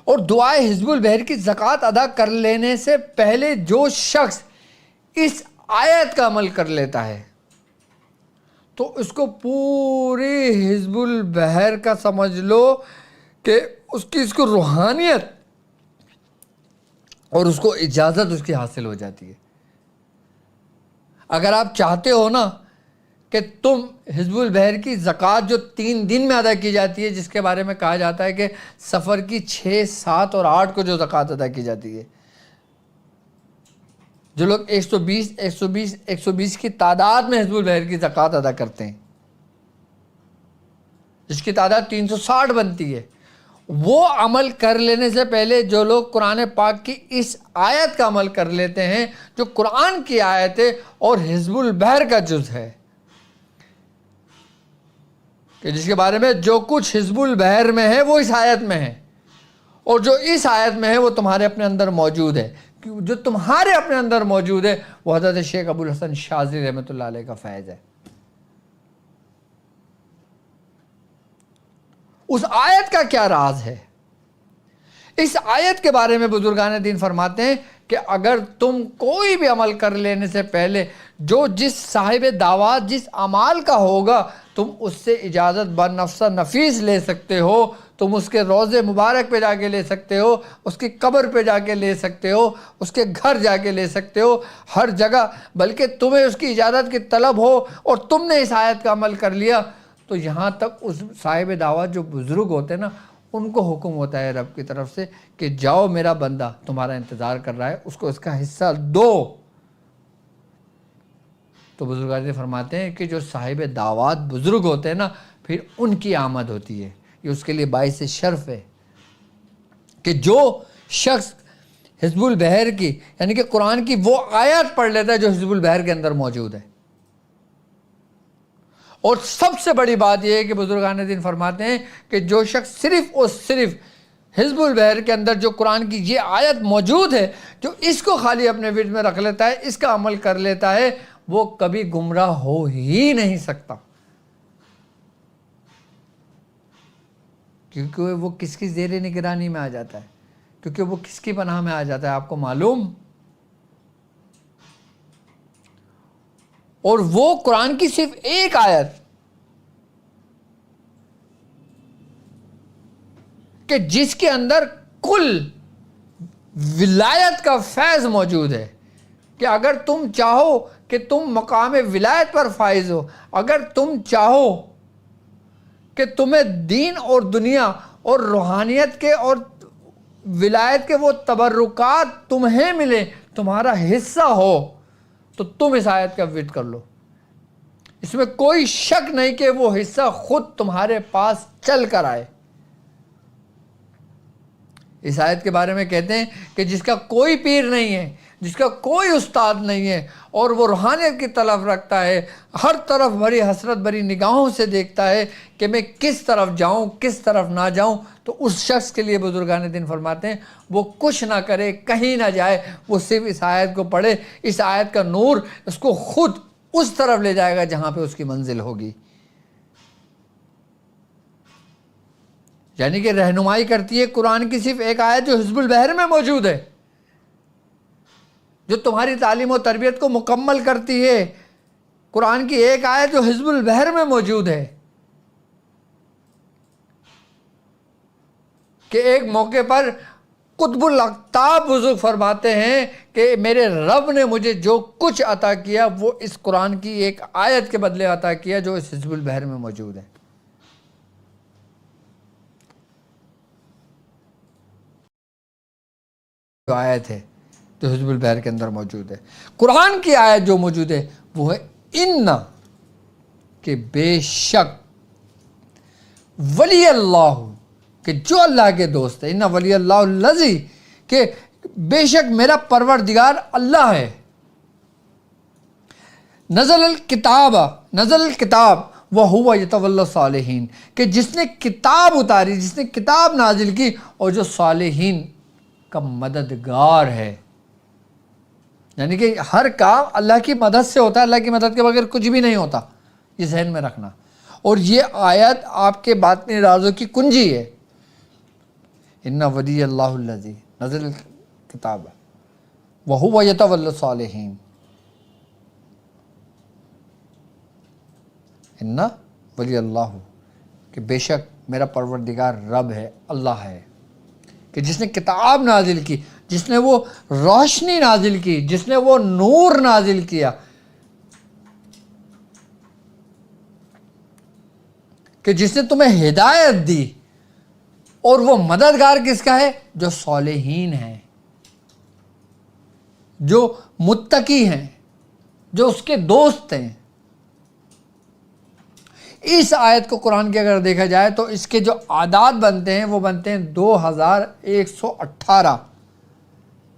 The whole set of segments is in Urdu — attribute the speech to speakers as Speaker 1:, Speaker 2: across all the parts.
Speaker 1: اور دعائے حزب البحر کی زکوٰۃ ادا کر لینے سے پہلے جو شخص اس آیت کا عمل کر لیتا ہے تو اس کو پوری حزب البحر کا سمجھ لو کہ اس کو روحانیت اور اس کو اجازت اس کی حاصل ہو جاتی ہے۔ اگر آپ چاہتے ہو نا کہ تم حزب البحر کی زکوٰۃ جو 3 دن میں ادا کی جاتی ہے، جس کے بارے میں کہا جاتا ہے کہ سفر کی 6، 7 اور 8 کو جو زکوٰۃ ادا کی جاتی ہے، جو لوگ 120 کی تعداد میں حزب البحر کی زکوٰۃ ادا کرتے ہیں، جس کی تعداد 360 بنتی ہے، وہ عمل کر لینے سے پہلے جو لوگ قرآن پاک کی اس آیت کا عمل کر لیتے ہیں جو قرآن کی آیت ہے اور حزب البحر کا جز ہے، کہ جس کے بارے میں جو کچھ حزب البحر میں ہے وہ اس آیت میں ہے، اور جو اس آیت میں ہے وہ تمہارے اپنے اندر موجود ہے۔ جو تمہارے اپنے اندر موجود ہے وہ حضرت شیخ ابو الحسن شاذلی رحمۃ اللہ علیہ کا فیض ہے۔ اس آیت کا کیا راز ہے؟ اس آیت کے بارے میں بزرگان دین فرماتے ہیں کہ اگر تم کوئی بھی عمل کر لینے سے پہلے جو جس صاحب دعوات جس عمال کا ہوگا تم اس سے اجازت بنفس نفیس لے سکتے ہو، تم اس کے روضے مبارک پہ جا کے لے سکتے ہو، اس کی قبر پہ جا کے لے سکتے ہو، اس کے گھر جا کے لے سکتے ہو، ہر جگہ، بلکہ تمہیں اس کی اجازت کی طلب ہو اور تم نے اس آیت کا عمل کر لیا تو یہاں تک اس صاحب دعوت جو بزرگ ہوتے ہیں نا ان کو حکم ہوتا ہے رب کی طرف سے کہ جاؤ میرا بندہ تمہارا انتظار کر رہا ہے، اس کو اس کا حصہ دو۔ تو بزرگان فرماتے ہیں کہ جو صاحب دعوات بزرگ ہوتے ہیں نا پھر ان کی آمد ہوتی ہے، یہ اس کے لیے باعث شرف ہے کہ جو شخص حزب البحر کی یعنی کہ قرآن کی وہ آیات پڑھ لیتا ہے جو حزب البحر کے اندر موجود ہے۔ اور سب سے بڑی بات یہ ہے کہ بزرگان دین فرماتے ہیں کہ جو شخص صرف اور صرف حزب البحر کے اندر جو قرآن کی یہ آیت موجود ہے جو اس کو خالی اپنے ورد میں رکھ لیتا ہے، اس کا عمل کر لیتا ہے، وہ کبھی گمراہ ہو ہی نہیں سکتا، کیونکہ وہ کس کی زیر نگرانی میں آ جاتا ہے، کیونکہ وہ کس کی پناہ میں آ جاتا ہے آپ کو معلوم؟ اور وہ قرآن کی صرف ایک آیت کہ جس کے اندر کل ولایت کا فیض موجود ہے، کہ اگر تم چاہو کہ تم مقام ولایت پر فائز ہو، اگر تم چاہو کہ تمہیں دین اور دنیا اور روحانیت کے اور ولایت کے وہ تبرکات تمہیں ملے، تمہارا حصہ ہو، تو تم اس آیت کا ورد کر لو۔ اس میں کوئی شک نہیں کہ وہ حصہ خود تمہارے پاس چل کر آئے۔ اس آیت کے بارے میں کہتے ہیں کہ جس کا کوئی پیر نہیں ہے، جس کا کوئی استاد نہیں ہے اور وہ روحانیت کی طلب رکھتا ہے، ہر طرف بڑی حسرت بری نگاہوں سے دیکھتا ہے کہ میں کس طرف جاؤں کس طرف نہ جاؤں، تو اس شخص کے لیے بزرگان دین فرماتے ہیں وہ کچھ نہ کرے، کہیں نہ جائے، وہ صرف اس آیت کو پڑھے، اس آیت کا نور اس کو خود اس طرف لے جائے گا جہاں پہ اس کی منزل ہوگی۔ یعنی کہ رہنمائی کرتی ہے قرآن کی صرف ایک آیت جو حزب البحر میں موجود ہے، جو تمہاری تعلیم و تربیت کو مکمل کرتی ہے، قرآن کی ایک آیت جو حزب البحر میں موجود ہے، کہ ایک موقع پر قطب الاقطاب بزرگ فرماتے ہیں کہ میرے رب نے مجھے جو کچھ عطا کیا وہ اس قرآن کی ایک آیت کے بدلے عطا کیا جو اس حزب البحر میں موجود ہے۔ جو آیت ہے جو حزب البحر کے اندر موجود ہے، قرآن کی آیت جو موجود ہے وہ ہے ان کہ بے شک ولی اللہ، کہ جو اللہ کے دوست ہے، ان ولی اللہ الذی، کہ بے شک میرا پروردگار اللہ ہے، نزل الکتاب وَهُوَ يَتَوَلَّى الصَّالِحِينَ، کہ جس نے کتاب اتاری، جس نے کتاب نازل کی اور جو صالحین کا مددگار ہے۔ یعنی کہ ہر کام اللہ کی مدد سے ہوتا ہے، اللہ کی مدد کے بغیر کچھ بھی نہیں ہوتا، یہ ذہن میں رکھنا۔ اور یہ آیت آپ کے باطنی رازوں کی کنجی ہے، ان ولی اللہ الذی نزل الکتاب وہو یتولی الصالحین، ان ولی اللہ، کہ بے شک میرا پروردگار رب ہے، اللہ ہے، کہ جس نے کتاب نازل کی، جس نے وہ روشنی نازل کی، جس نے وہ نور نازل کیا، کہ جس نے تمہیں ہدایت دی، اور وہ مددگار کس کا ہے؟ جو صالحین ہیں، جو متقی ہیں، جو اس کے دوست ہیں۔ اس آیت کو قرآن کے اگر دیکھا جائے تو اس کے جو اعداد بنتے ہیں وہ بنتے ہیں 2118،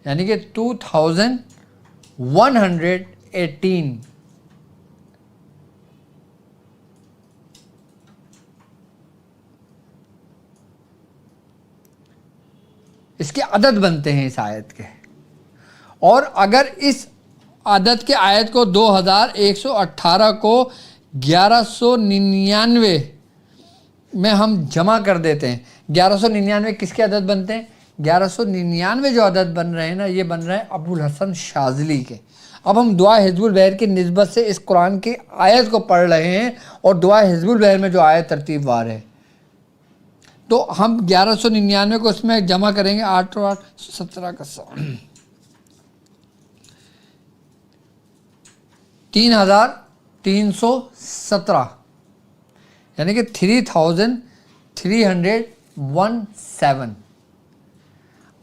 Speaker 1: یعنی کہ 2118۔ اس کے عدد بنتے ہیں اس آیت کے، اور اگر اس عدد کے آیت کو 2118 کو 1199 میں ہم جمع کر دیتے ہیں، 1199 کس کے عدد بنتے ہیں؟ 1199 جو عدد بن رہے ہیں نا، یہ بن رہے ہیں ابو الحسن شاذلی کے۔ اب ہم دعا حزب البحر کی نسبت سے اس قرآن کی آیت کو پڑھ رہے ہیں، اور دعا حزب البحر میں جو آیت ترتیب وار ہے، تو ہم 1199 کو اس میں جمع کریں گے، 8 اور 8 17 کا 3317، یعنی کہ 3317۔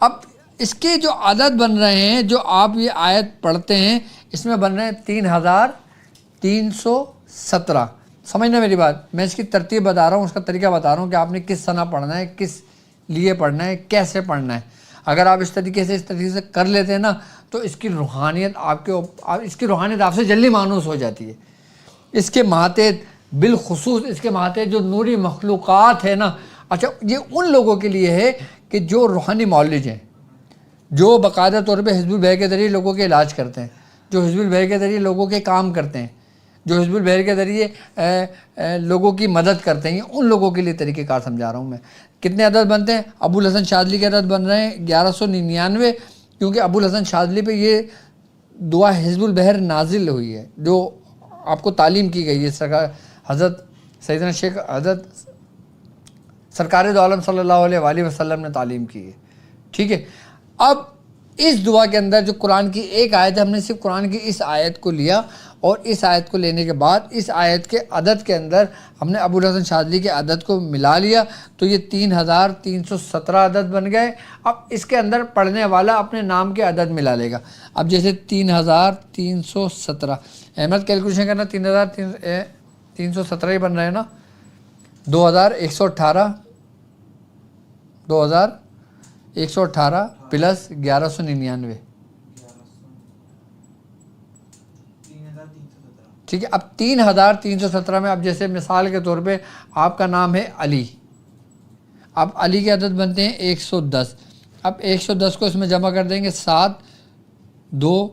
Speaker 1: اب اس کے جو عدد بن رہے ہیں، جو آپ یہ آیت پڑھتے ہیں، اس میں بن رہے ہیں 3317۔ سمجھنا میری بات، میں اس کی ترتیب بتا رہا ہوں، اس کا طریقہ بتا رہا ہوں کہ آپ نے کس سنہ پڑھنا ہے، کس لیے پڑھنا ہے، کیسے پڑھنا ہے۔ اگر آپ اس طریقے سے کر لیتے ہیں نا، تو اس کی روحانیت آپ سے جلدی مانوس ہو جاتی ہے۔ اس کے ماتحت بالخصوص اس کے ماتحت جو نوری مخلوقات ہے نا، اچھا یہ ان لوگوں کے لیے ہے کہ جو روحانی معالج ہیں، جو باقاعدہ طور پہ حزب البحر کے ذریعے لوگوں کے علاج کرتے ہیں، جو حزب البحر کے ذریعے لوگوں کے کام کرتے ہیں، جو حزب البحر کے ذریعے لوگوں کی مدد کرتے ہیں، ان لوگوں کے لیے طریقہ کار سمجھا رہا ہوں میں۔ کتنے عدد بنتے ہیں؟ ابو الحسن شاذلی کے عدد بن رہے ہیں 1199، کیونکہ ابو الحسن شاذلی پہ یہ دعا حزب البحر نازل ہوئی ہے، جو آپ کو تعلیم کی گئی ہے، حضرت سیدنا شیخ حضرت سرکار دو عالم صلی اللہ علیہ وآلہ وسلم نے تعلیم کی ہے، ٹھیک ہے۔ اب اس دعا کے اندر جو قرآن کی ایک آیت ہے، ہم نے صرف قرآن کی اس آیت کو لیا، اور اس آیت کو لینے کے بعد اس آیت کے عدد کے اندر ہم نے ابو الحسن شاذلی کے عدد کو ملا لیا، تو یہ 3317 عدد بن گئے۔ اب اس کے اندر پڑھنے والا اپنے نام کے عدد ملا لے گا۔ اب جیسے 3317 احمد کیلکولیشن کرنا، 3317 ہی بن رہے ہیں نا، 2118 پلس 1199، ٹھیک ہے۔ اب 3317 میں اب جیسے مثال کے طور پہ آپ کا نام ہے علی، اب علی کے عدد بنتے ہیں 110۔ اب 110 کو اس میں جمع کر دیں گے، 7 2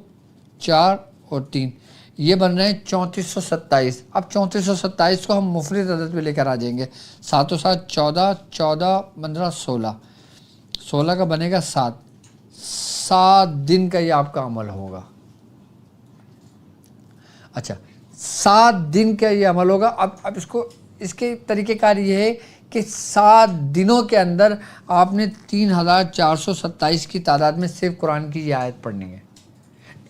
Speaker 1: 4 اور 3، یہ بن رہے ہیں 3427۔ اب 3427 کو ہم مفرد عدد پہ لے کر آ جائیں گے، 7 و 7 14، 14 15 16، 16 کا بنے گا 7 دن کا یہ آپ کا عمل ہوگا۔ اچھا 7 دن کا یہ عمل ہوگا۔ اب اس کے طریقہ کار یہ ہے کہ 7 دنوں کے اندر آپ نے 3427 کی تعداد میں صرف قرآن کی یہ آیت پڑھنی ہے۔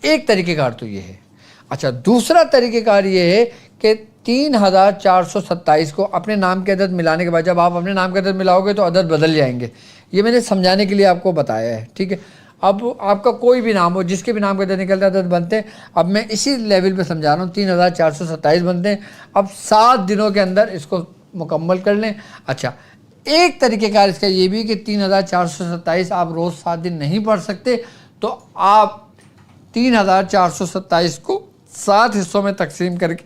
Speaker 1: ایک طریقہ کار تو یہ ہے۔ اچھا دوسرا طریقہ کار یہ ہے کہ 3427 کو اپنے نام کے عدد ملانے کے بعد، جب آپ اپنے نام کے عدد ملاؤ گے تو عدد بدل جائیں گے، یہ میں نے سمجھانے کے لیے آپ کو بتایا ہے، ٹھیک ہے۔ اب آپ کا کوئی بھی نام ہو، جس کے بھی نام کے عدد نکلتے عدد بنتے ہیں، اب میں اسی لیول پہ سمجھا رہا ہوں، 3427 بنتے ہیں۔ اب 7 دنوں کے اندر اس کو مکمل کر لیں۔ اچھا ایک طریقہ کار اس کا یہ بھی کہ 3427 آپ روز 7 دن نہیں پڑھ سکتے، تو آپ 3427 کو 7 حصوں میں تقسیم کر کے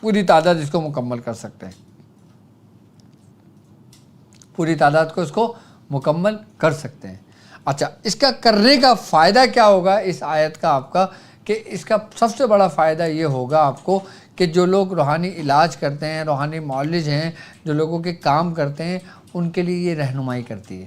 Speaker 1: پوری تعداد اس کو مکمل کر سکتے ہیں، پوری تعداد کو اس کو مکمل کر سکتے ہیں۔ اچھا اس کا کرنے کا فائدہ کیا ہوگا اس آیت کا آپ کا، کہ اس کا سب سے بڑا فائدہ یہ ہوگا آپ کو کہ جو لوگ روحانی علاج کرتے ہیں، روحانی معالج ہیں، جو لوگوں کے کام کرتے ہیں، ان کے لیے یہ رہنمائی کرتی ہے۔